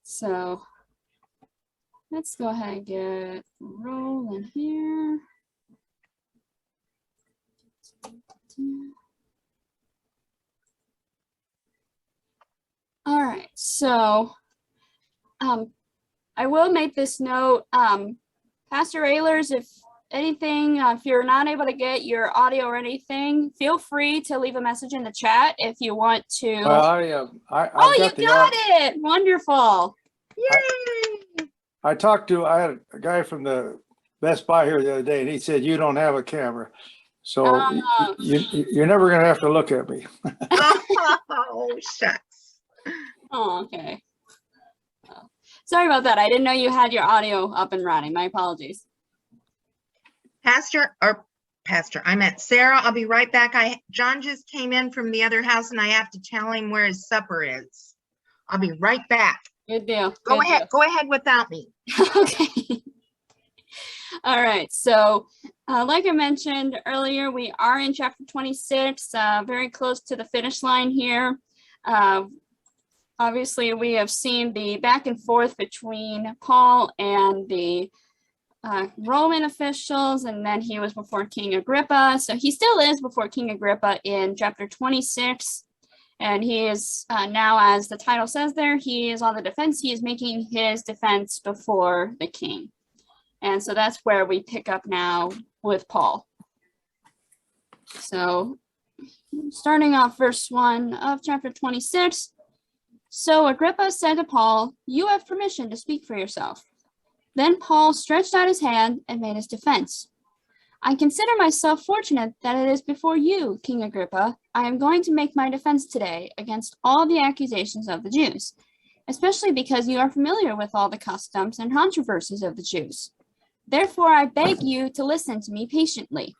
So let's go ahead and get rolling here. All right, so I will make this note. Pastor Ehlers, if anything, if you're not able to get your audio or anything, feel free to leave a message in the chat if you want to. Well, oh, you got it. Wonderful. Yay! I had a guy from the Best Buy here the other day, and he said, "You don't have a camera. So you're never going to have to look at me." Oh, shucks. Oh, okay. Sorry about that. I didn't know you had your audio up and running. My apologies. Pastor, I meant Sarah. I'll be right back. John just came in from the other house and I have to tell him where his supper is. I'll be right back. Good deal. Go ahead without me. Okay. All right. So like I mentioned earlier, we are in chapter 26, very close to the finish line here. Obviously, we have seen the back and forth between Paul and the Roman officials, and then he was before King Agrippa. So he still is before King Agrippa in chapter 26. And he is now, as the title says there, he is on the defense. He is making his defense before the king. And so that's where we pick up now with Paul. So starting off verse 1 of chapter 26. So Agrippa said to Paul, "You have permission to speak for yourself." Then Paul stretched out his hand and made his defense. "I consider myself fortunate that it is before you, King Agrippa, I am going to make my defense today against all the accusations of the Jews, especially because you are familiar with all the customs and controversies of the Jews. Therefore, I beg you to listen to me patiently."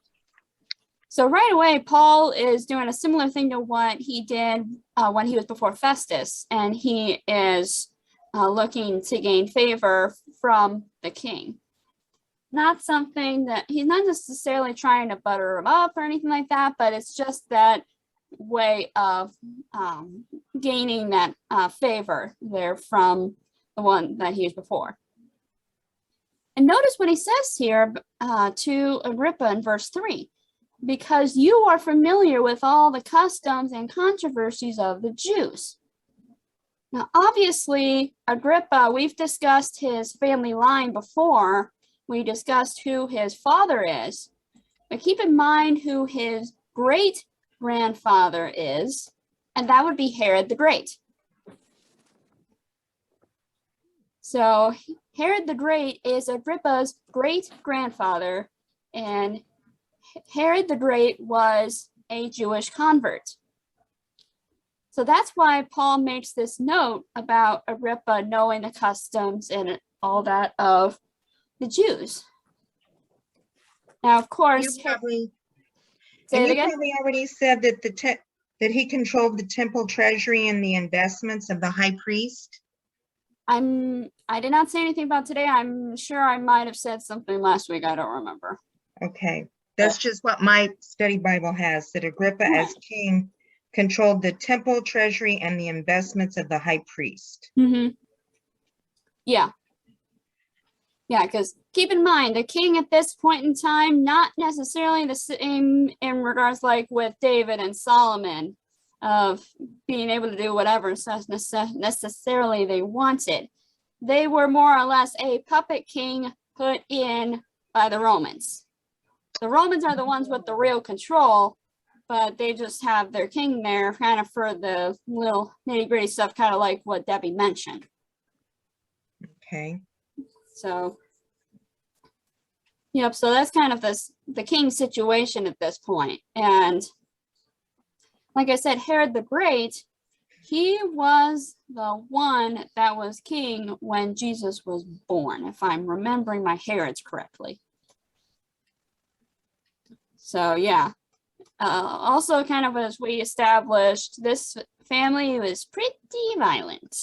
So right away, Paul is doing a similar thing to what he did when he was before Festus, and he is looking to gain favor from the king. Not something that he's not necessarily trying to butter him up or anything like that, but it's just that way of gaining that favor there from the one that he was before. And notice what he says here to Agrippa in verse 3. "Because you are familiar with all the customs and controversies of the Jews." Now, obviously, Agrippa, we've discussed his family line before. We discussed who his father is, but keep in mind who his great-grandfather is, and that would be Herod the Great. So Herod the Great is Agrippa's great-grandfather, and Herod the Great was a Jewish convert. So that's why Paul makes this note about Agrippa knowing the customs and all that of the Jews. Now, of course, You probably already said that that he controlled the temple treasury and the investments of the high priest. I did not say anything about today. I'm sure I might have said something last week. I don't remember. Okay. That's just what my study Bible has, that Agrippa as king controlled the temple treasury and the investments of the high priest. Mm-hmm. Yeah. Yeah, because keep in mind, the king at this point in time, not necessarily the same in regards like with David and Solomon of being able to do whatever necessarily they wanted. They were more or less a puppet king put in by the Romans. The Romans are the ones with the real control, but they just have their king there kind of for the little nitty-gritty stuff, kind of like what Debbie mentioned. Okay. So, yep, so that's kind of the king's situation at this point. And like I said, Herod the Great, he was the one that was king when Jesus was born, if I'm remembering my Herods correctly. So, yeah. Also, kind of as we established, this family was pretty violent.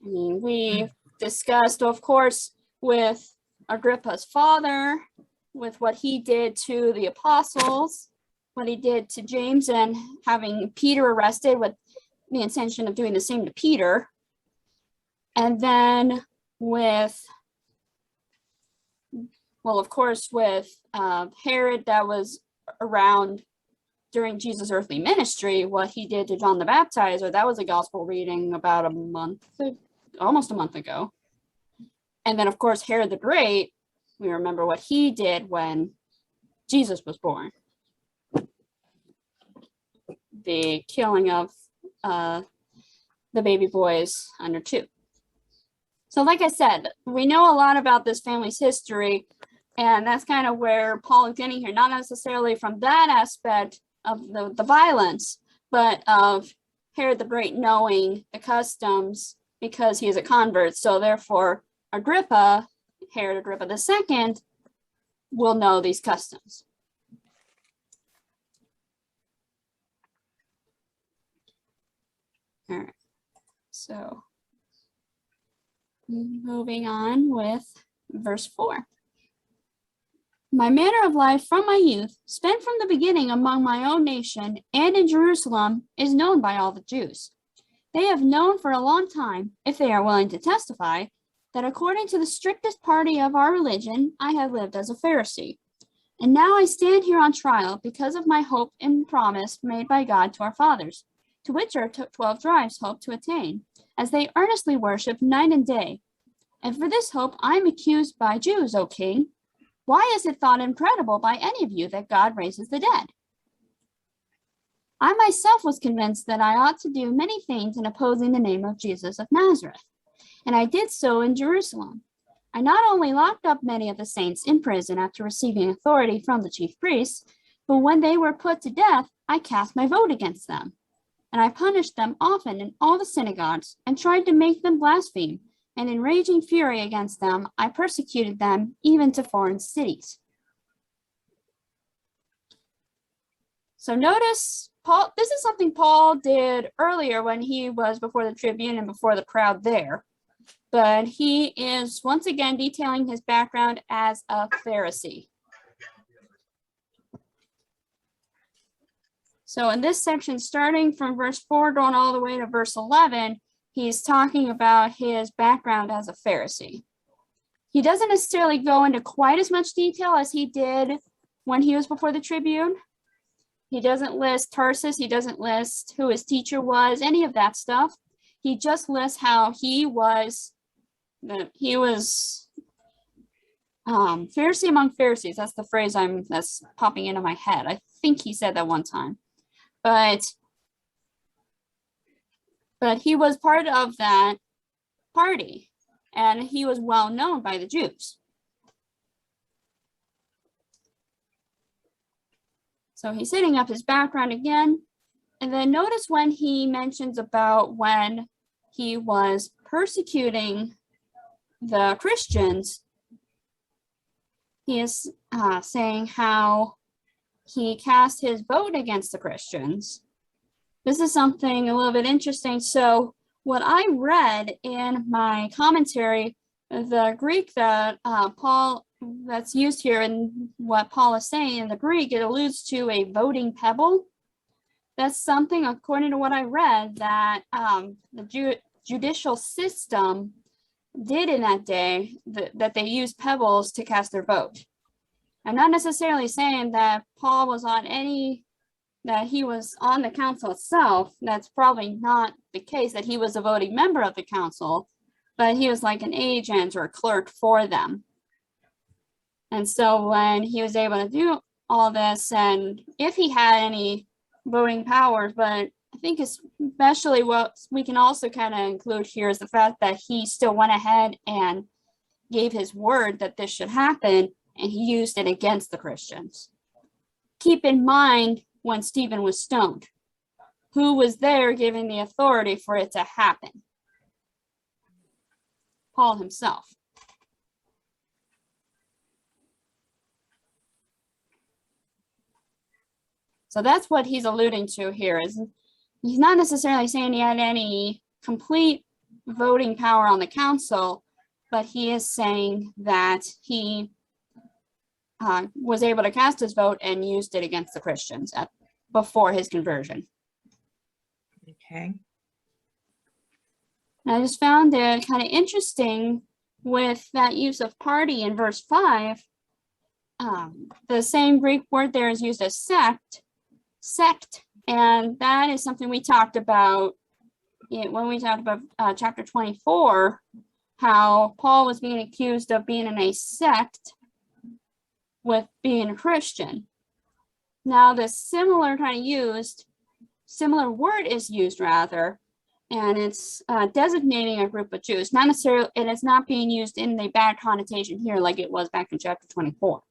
I mean, we discussed, of course, with Agrippa's father, with what he did to the apostles, what he did to James, and having Peter arrested with the intention of doing the same to Peter. And then with, well, of course, with Herod that was around during Jesus' earthly ministry, what he did to John the Baptizer, that was a gospel reading about almost a month ago. And then, of course, Herod the Great, we remember what he did when Jesus was born. The killing of the baby boys under 2. So like I said, we know a lot about this family's history, and that's kind of where Paul is getting here, not necessarily from that aspect of the violence, but of Herod the Great knowing the customs because he is a convert. So therefore, Herod Agrippa II, will know these customs. All right, so moving on with verse 4. My manner of life from my youth, spent from the beginning among my own nation and in Jerusalem, is known by all the Jews. They have known for a long time, if they are willing to testify, that according to the strictest party of our religion, I have lived as a Pharisee. And now I stand here on trial because of my hope and promise made by God to our fathers, to which our 12 tribes hope to attain, as they earnestly worship night and day. And for this hope I am accused by Jews, O king. Why is it thought incredible by any of you that God raises the dead? I myself was convinced that I ought to do many things in opposing the name of Jesus of Nazareth, and I did so in Jerusalem. I not only locked up many of the saints in prison after receiving authority from the chief priests, but when they were put to death, I cast my vote against them. And I punished them often in all the synagogues and tried to make them blaspheme. And in raging fury against them, I persecuted them even to foreign cities. So notice, this is something Paul did earlier when he was before the tribune and before the crowd there. But he is once again detailing his background as a Pharisee. So in this section, starting from verse 4 going all the way to verse 11, he's talking about his background as a Pharisee. He doesn't necessarily go into quite as much detail as he did when he was before the tribune. He doesn't list Tarsus. He doesn't list who his teacher was, any of that stuff. He just lists how he was Pharisee among Pharisees. That's the phrase that's popping into my head. I think he said that one time. But he was part of that party, and he was well known by the Jews. So he's setting up his background again. And then notice when he mentions about when he was persecuting the Christians, he is saying how he cast his vote against the Christians. This is something a little bit interesting. So what I read in my commentary, the Greek that that's used here and what Paul is saying in the Greek, it alludes to a voting pebble. That's something, according to what I read, that the judicial system did in that day, that they used pebbles to cast their vote. I'm not necessarily saying that Paul was that he was on the council itself. That's probably not the case, that he was a voting member of the council, but he was like an agent or a clerk for them. And so when he was able to do all this, and if he had any voting powers, but I think especially what we can also kind of include here is the fact that he still went ahead and gave his word that this should happen, and he used it against the Christians. Keep in mind when Stephen was stoned, who was there giving the authority for it to happen? Paul himself. So that's what he's alluding to here. Is he's not necessarily saying he had any complete voting power on the council, but he is saying that he was able to cast his vote and used it against the Christians before his conversion. Okay. And I just found it kind of interesting with that use of party in verse 5. The same Greek word there is used as sect, and that is something we talked about when we talked about chapter 24, how Paul was being accused of being in a sect with being a Christian. Now, the similar word is used rather, and it's designating a group of Jews. Not necessarily, it is not being used in the bad connotation here like it was back in chapter 24.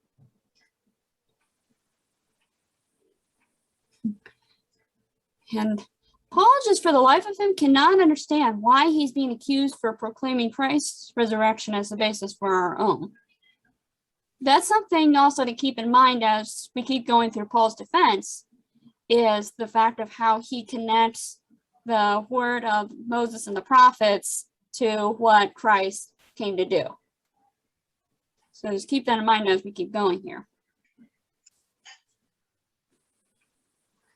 And Paul, just for the life of him, cannot understand why he's being accused for proclaiming Christ's resurrection as the basis for our own. That's something also to keep in mind as we keep going through Paul's defense, is the fact of how he connects the word of Moses and the prophets to what Christ came to do. So just keep that in mind as we keep going here.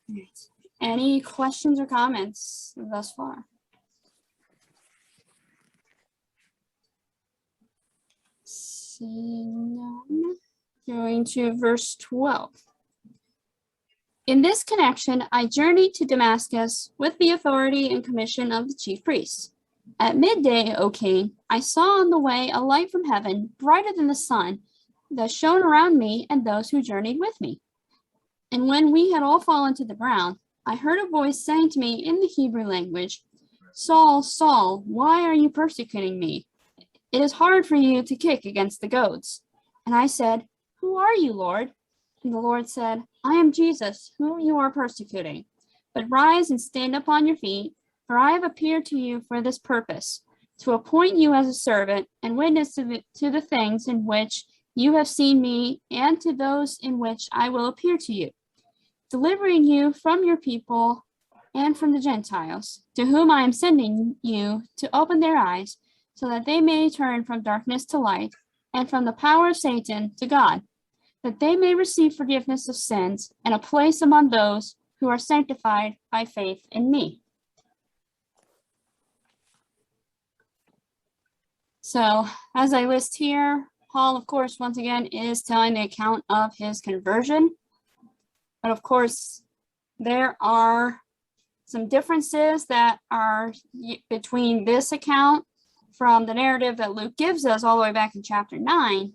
All right. Any questions or comments thus far? Seeing none. Going to verse 12. In this connection, I journeyed to Damascus with the authority and commission of the chief priests. At midday, O king, I saw on the way a light from heaven, brighter than the sun, that shone around me and those who journeyed with me. And when we had all fallen to the ground, I heard a voice saying to me in the Hebrew language, Saul, Saul, why are you persecuting me? It is hard for you to kick against the goads. And I said, Who are you, Lord? And the Lord said, I am Jesus, whom you are persecuting. But rise and stand up on your feet, for I have appeared to you for this purpose, to appoint you as a servant and witness to the things in which you have seen me, and to those in which I will appear to you, delivering you from your people and from the Gentiles, to whom I am sending you to open their eyes, so that they may turn from darkness to light, and from the power of Satan to God, that they may receive forgiveness of sins and a place among those who are sanctified by faith in me. So, as I list here, Paul, of course, once again, is telling the account of his conversion. But of course, there are some differences that are between this account from the narrative that Luke gives us all the way back in chapter 9.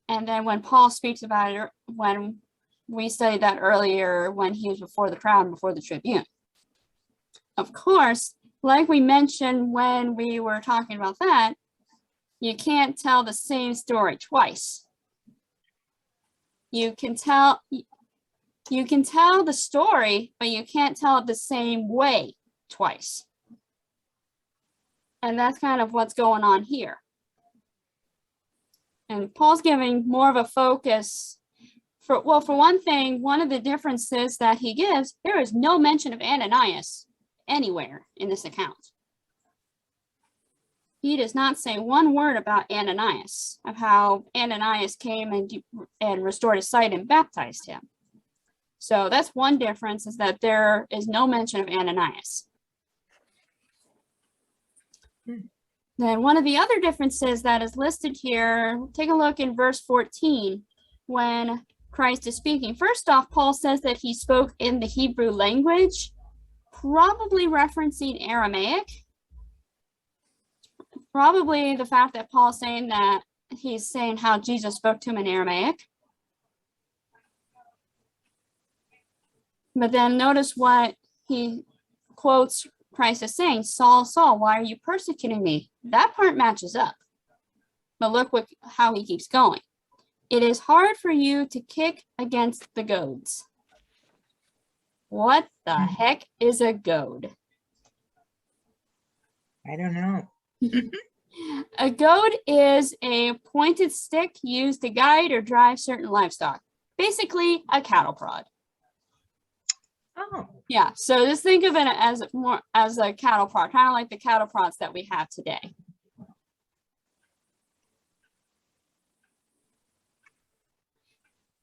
And then when Paul speaks about it, when we studied that earlier, when he was before the crowd and before the tribune. Of course, like we mentioned when we were talking about that, you can't tell the same story twice. You can tell the story, but you can't tell it the same way twice. And that's kind of what's going on here. And Paul's giving more of a focus. For one thing, one of the differences that he gives, there is no mention of Ananias anywhere in this account. He does not say one word about Ananias, of how Ananias came and restored his sight and baptized him. So that's one difference, is that there is no mention of Ananias. Then one of the other differences that is listed here, take a look in verse 14 when Christ is speaking. First off, Paul says that he spoke in the Hebrew language, probably referencing Aramaic. Probably the fact that Paul's saying that he's saying how Jesus spoke to him in Aramaic. But then notice what he quotes Christ as saying, Saul, Saul, why are you persecuting me? That part matches up. But look how he keeps going. It is hard for you to kick against the goads. What the heck is a goad? I don't know. A goad is a pointed stick used to guide or drive certain livestock. Basically, a cattle prod. Oh. Yeah, so just think of it as more as a cattle prod, kind of like the cattle prods that we have today.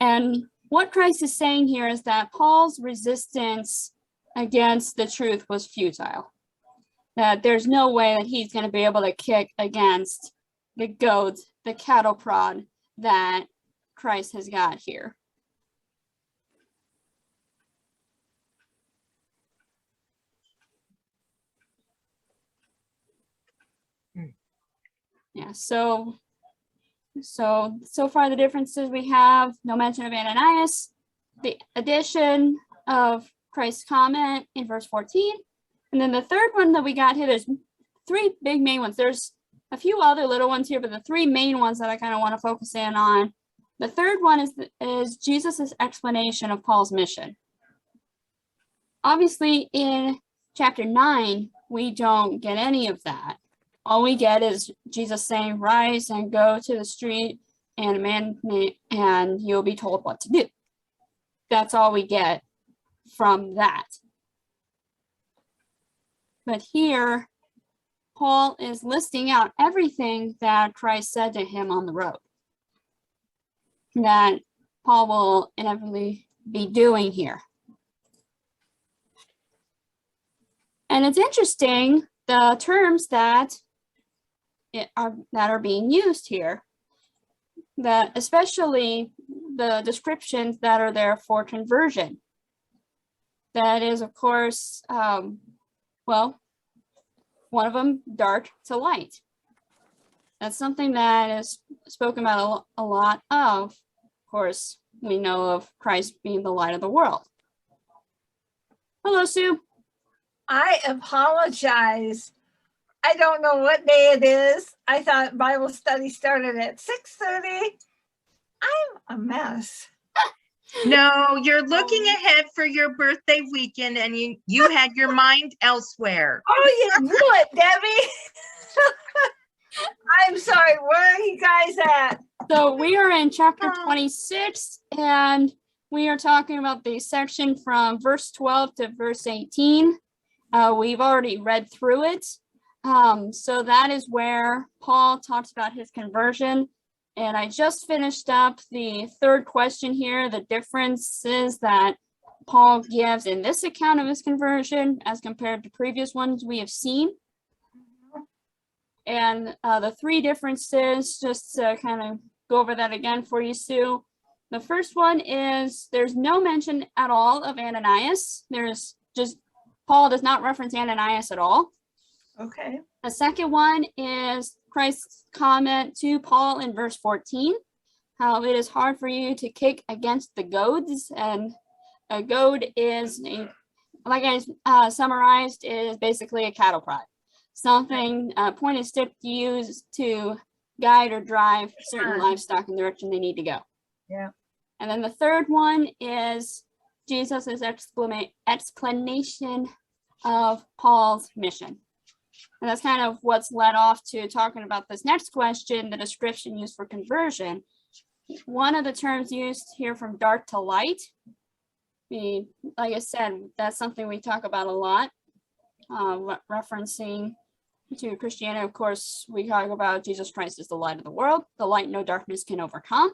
And what Christ is saying here is that Paul's resistance against the truth was futile. that there's no way that he's going to be able to kick against the goad, the cattle prod that Christ has got here. Yeah, so far the differences we have: no mention of Ananias, the addition of Christ's comment in verse 14, and then the third one that we got here, there's three big main ones. There's a few other little ones here, but the three main ones that I kind of want to focus in on. The third one is Jesus's explanation of Paul's mission. Obviously, in chapter 9, we don't get any of that. All we get is Jesus saying, "Rise and go to the street, and and you'll be told what to do." That's all we get from that. But here, Paul is listing out everything that Christ said to him on the road, that Paul will inevitably be doing here. And it's interesting, the terms that are being used here, that especially the descriptions that are there for conversion. That is, of course, well, one of them, dark to light. That's something that is spoken about a lot of. Of course, we know of Christ being the light of the world. Hello, Sue. I apologize. I don't know what day it is. I thought Bible study started at 6:30. I'm a mess. No, you're looking ahead for your birthday weekend and you had your mind elsewhere. Oh, you knew it, Debbie. I'm sorry. Where are you guys at? So we are in chapter 26, and we are talking about the section from verse 12 to verse 18. We've already read through it. So that is where Paul talks about his conversion. And I just finished up the third question here, the differences that Paul gives in this account of his conversion as compared to previous ones we have seen. And the three differences, just to kind of go over that again for you, Sue. The first one is there's no mention at all of Ananias. Paul does not reference Ananias at all. Okay. The second one is Christ's comment to Paul in verse 14, how it is hard for you to kick against the goads. And a goad is, like I summarized, is basically a cattle prod. Something, pointed stick used to guide or drive certain livestock in the direction they need to go. Yeah. And then the third one is Jesus' explanation of Paul's mission. And that's kind of what's led off to talking about this next question, the description used for conversion. One of the terms used here, from dark to light, like I said, that's something we talk about a lot, referencing to Christianity. Of course, we talk about Jesus Christ as the light of the world, the light no darkness can overcome.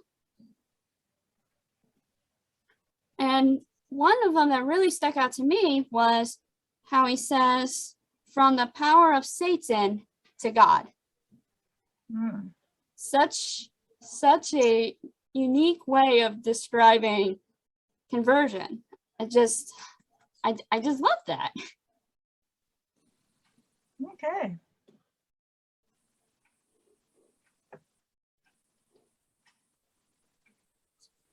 And one of them that really stuck out to me was how he says, from the power of Satan to God. Such a unique way of describing conversion. I just love that. Okay.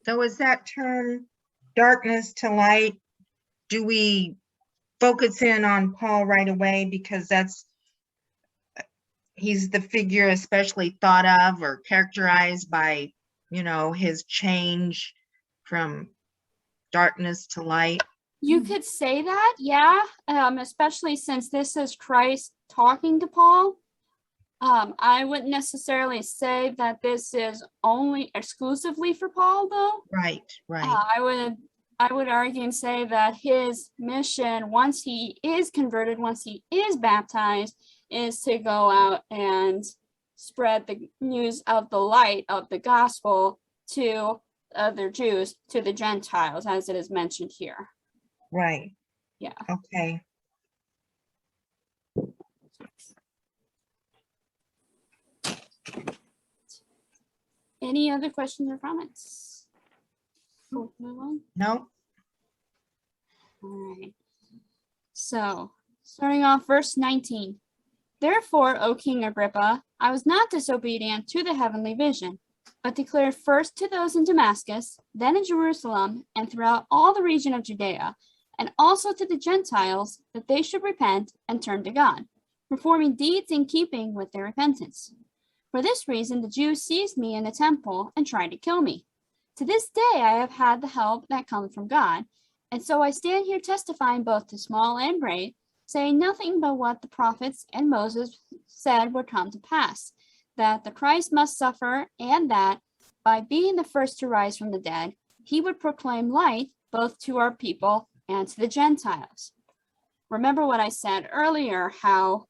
So is that term darkness to light? Do we focus in on Paul right away because he's the figure especially thought of or characterized by, his change from darkness to light? You could say that, yeah, especially since this is Christ talking to Paul. I wouldn't necessarily say that this is only exclusively for Paul, though. Right. I would argue and say that his mission, once he is converted, once he is baptized, is to go out and spread the news of the light of the gospel to other Jews, to the Gentiles, as it is mentioned here. Right. Yeah. Okay. Any other questions or comments? We'll move on. No, All right. So, starting off verse 19. Therefore, O King Agrippa, I was not disobedient to the heavenly vision, but declared first to those in Damascus, then in Jerusalem, and throughout all the region of Judea, and also to the Gentiles, that they should repent and turn to God, performing deeds in keeping with their repentance. For this reason, the Jews seized me in the temple and tried to kill me. To this day, I have had the help that comes from God, and so I stand here testifying both to small and great, saying nothing but what the prophets and Moses said would come to pass, that the Christ must suffer, and that, by being the first to rise from the dead, he would proclaim light both to our people and to the Gentiles. Remember what I said earlier, how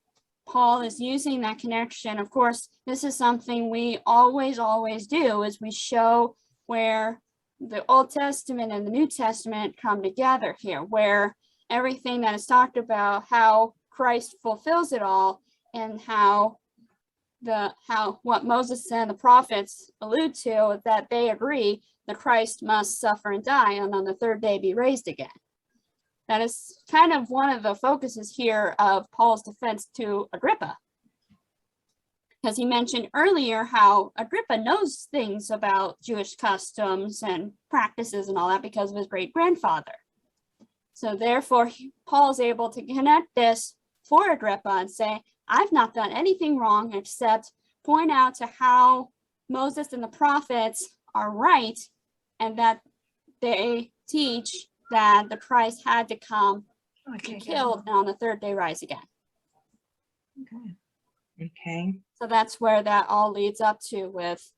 Paul is using that connection. Of course, this is something we always do, is we show where the Old Testament and the New Testament come together here, where everything that is talked about, how Christ fulfills it all, and how what Moses and the prophets allude to, that they agree that Christ must suffer and die and on the third day be raised again. That is kind of one of the focuses here of Paul's defense to Agrippa. Because he mentioned earlier how Agrippa knows things about Jewish customs and practices and all that because of his great-grandfather. So therefore, Paul's able to connect this for Agrippa and say, I've not done anything wrong except point out to how Moses and the prophets are right, and that they teach that the Christ had to come, Okay, be killed, and on the third day rise again. Okay. okay. So that's where that all leads up to with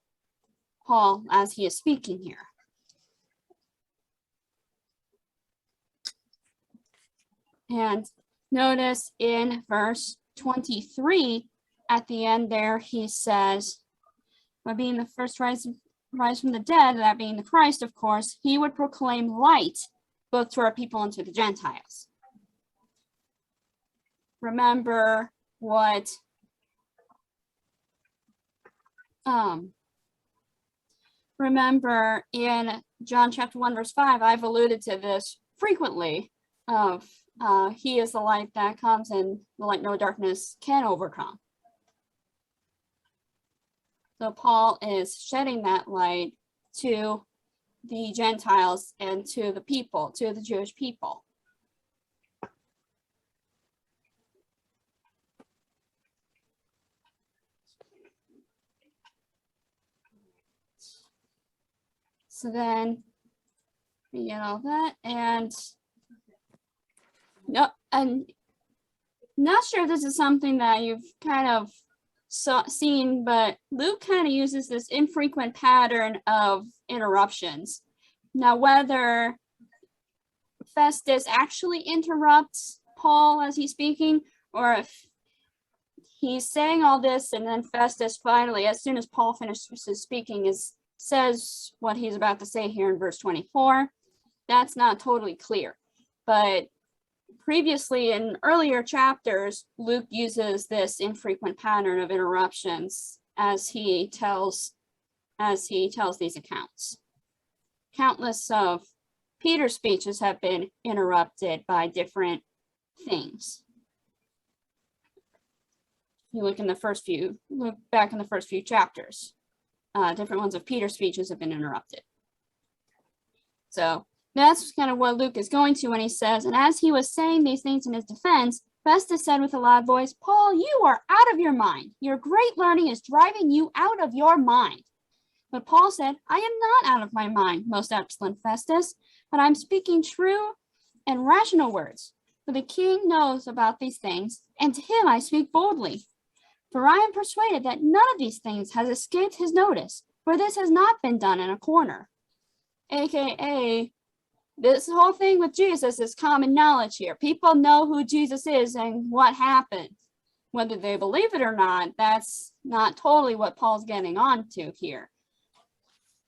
Paul as he is speaking here. And notice in verse 23, at the end there, he says, by being the first rise from the dead, that being the Christ, of course, he would proclaim light both to our people and to the Gentiles. Remember what remember in John chapter 1 verse 5, I've alluded to this frequently of he is the light that comes, and the light no darkness can overcome. So Paul is shedding that light to the Gentiles and to the people, to the Jewish people. So then we get all that, and no, I'm not sure if this is something that you've kind of seen, but Luke kind of uses this infrequent pattern of interruptions. Now, whether Festus actually interrupts Paul as he's speaking, or if he's saying all this and then Festus finally, as soon as Paul finishes speaking, says what he's about to say here in verse 24, that's not totally clear. But previously in earlier chapters, Luke uses this infrequent pattern of interruptions as he tells these accounts. Countless of Peter's speeches have been interrupted by different things. You look back in the first few chapters, different ones of Peter's speeches have been interrupted. So that's kind of what Luke is going to when he says, and as he was saying these things in his defense, Festus said with a loud voice, Paul, you are out of your mind. Your great learning is driving you out of your mind. But Paul said, I am not out of my mind, most excellent Festus, but I'm speaking true and rational words. For the king knows about these things, and to him I speak boldly. For I am persuaded that none of these things has escaped his notice, for this has not been done in a corner. AKA, this whole thing with Jesus is common knowledge here. People know who Jesus is and what happened. Whether they believe it or not, that's not totally what Paul's getting onto here.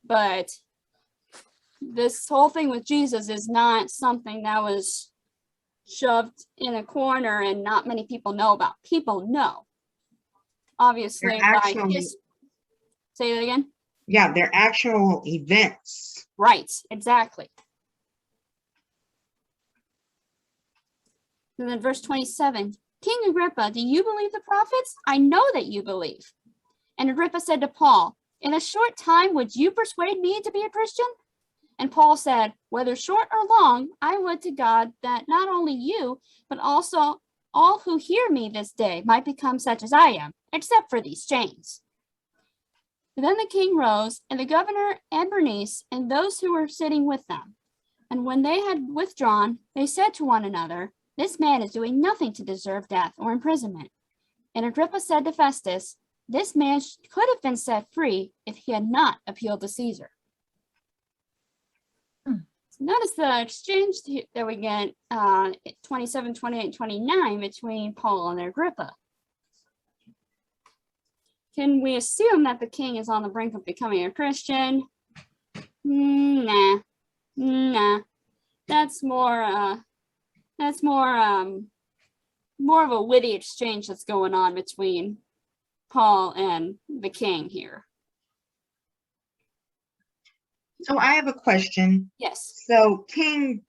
But this whole thing with Jesus is not something that was shoved in a corner and not many people know about. People know. Obviously, Actually, say that again. Yeah, they're actual events. Right, exactly. And then verse 27, King Agrippa, do you believe the prophets? I know that you believe. And Agrippa said to Paul, in a short time, would you persuade me to be a Christian? And Paul said, whether short or long, I would to God that not only you, but also all who hear me this day might become such as I am, except for these chains. Then the king rose, and the governor and Bernice, and those who were sitting with them. And when they had withdrawn, they said to one another, this man is doing nothing to deserve death or imprisonment. And Agrippa said to Festus, this man could have been set free if he had not appealed to Caesar. So notice the exchange that we get 27, 28, 29 between Paul and Agrippa. Can we assume that the king is on the brink of becoming a Christian? Nah. That's more of a witty exchange that's going on between Paul and the king here. So I have a question. Yes. So King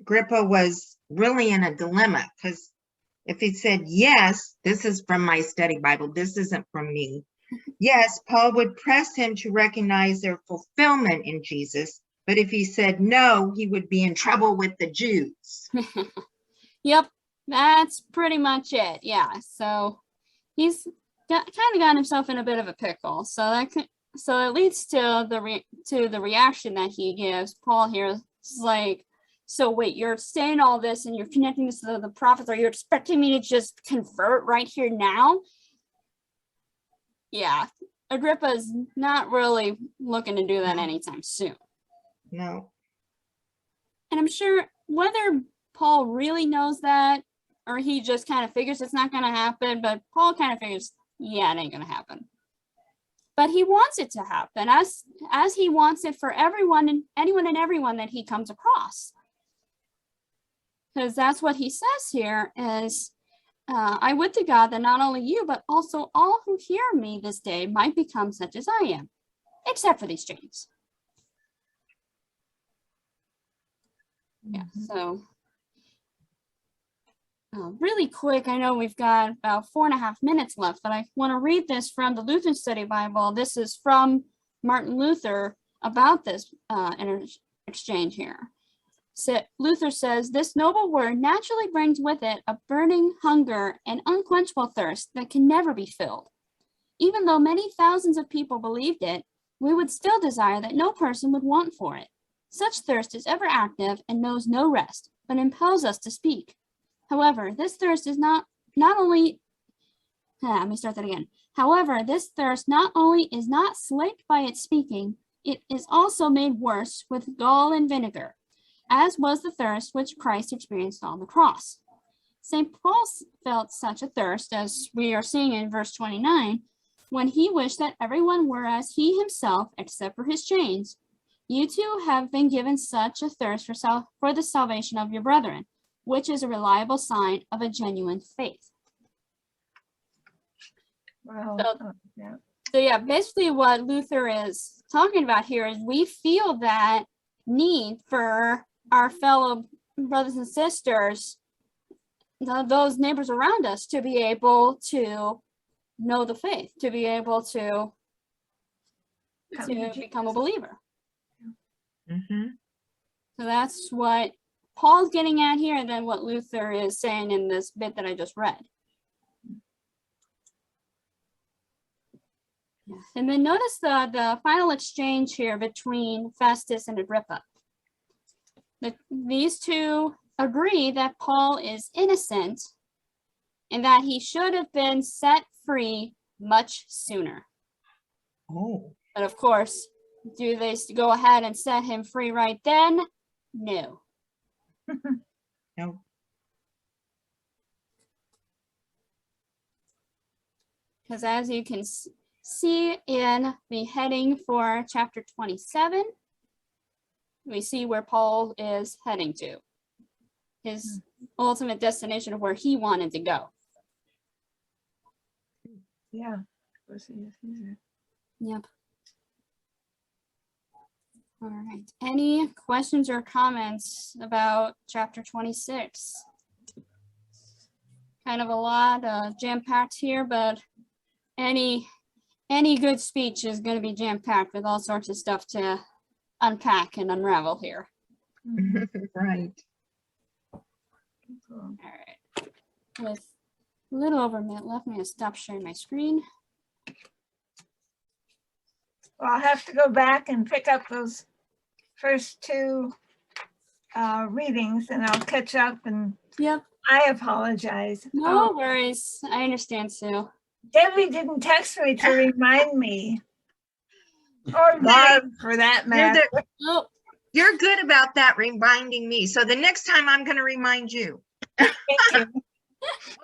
Agrippa was really in a dilemma, because if he said, yes, this is from my study Bible, this isn't from me. Yes, Paul would press him to recognize their fulfillment in Jesus. But if he said no, he would be in trouble with the Jews. Yep, that's pretty much it. Yeah, so he's kind of got himself in a bit of a pickle. So it leads to the reaction that he gives. Paul here is like, so wait, you're saying all this and you're connecting this to the prophets. Are you expecting me to just convert right here now? Yeah, Agrippa's not really looking to do that anytime soon. No. And I'm sure whether Paul really knows that or he just kind of figures it's not going to happen, but Paul kind of figures, yeah, it ain't going to happen. But he wants it to happen as he wants it for everyone and anyone and everyone that he comes across. Because that's what he says here is, I would to God that not only you, but also all who hear me this day might become such as I am, except for these chains. Yeah, so really quick, I know we've got about 4.5 minutes left, but I want to read this from the Lutheran Study Bible. This is from Martin Luther about this exchange here. So Luther says, this noble word naturally brings with it a burning hunger and unquenchable thirst that can never be filled. Even though many thousands of people believed it, we would still desire that no person would want for it. Such thirst is ever active and knows no rest, but impels us to speak. However, this thirst is However, this thirst not only is not slaked by its speaking, it is also made worse with gall and vinegar, as was the thirst which Christ experienced on the cross. St. Paul felt such a thirst, as we are seeing in verse 29, when he wished that everyone were as he himself, except for his chains. You too have been given such a thirst for the salvation of your brethren, which is a reliable sign of a genuine faith. Wow. So yeah, basically what Luther is talking about here is we feel that need for our fellow brothers and sisters, those neighbors around us, to be able to know the faith, to be able to become a believer. Mm-hmm. So that's what Paul's getting at here, and then what Luther is saying in this bit that I just read. And then notice the final exchange here between Festus and Agrippa. These two agree that Paul is innocent and that he should have been set free much sooner. Oh. But of course, do they go ahead and set him free right then? No. No. Because as you can see in the heading for chapter 27, we see where Paul is heading to. His ultimate destination of where he wanted to go. Yeah. Yep. All right. Any questions or comments about chapter 26? Kind of a lot jam-packed here, but any good speech is going to be jam-packed with all sorts of stuff to unpack and unravel here. Right. All right. With a little over a minute left, I'm going to stop sharing my screen. Well, I'll have to go back and pick up those first two readings and I'll catch up, and Yep. I apologize. No worries. I understand, Sue. Debbie didn't text me to remind me. Or Barb, for that You're, matter. Oh, you're good about that, reminding me. So the next time I'm going to remind you. Thank you.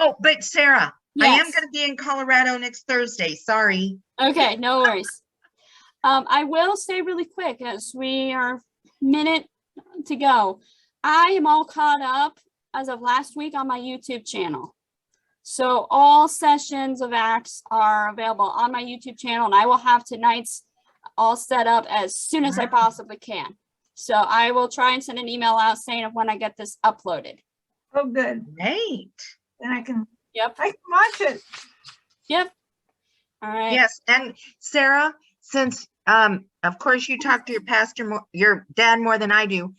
Oh, but Sarah, I am yes. going to be in Colorado next Thursday. Sorry. Okay, no worries. I will say really quick as we are a minute to go. I am all caught up as of last week on my YouTube channel. So all sessions of Acts are available on my YouTube channel, and I will have tonight's all set up as soon as I possibly can. So I will try and send an email out saying when I get this uploaded. Oh, good. Great. Then I can Yep. watch it. Yep. All right. Yes. And Sarah, since of course you talk to your pastor, your dad more than I do,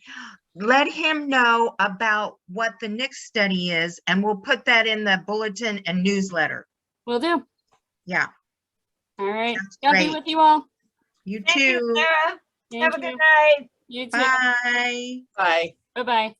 let him know about what the next study is, and we'll put that in the bulletin and newsletter. Will do. Yeah. All right. That's God be great. with you all. You Thank you, too. Sarah. Thank Have a you. good night. You too. Bye. Bye. Bye-bye.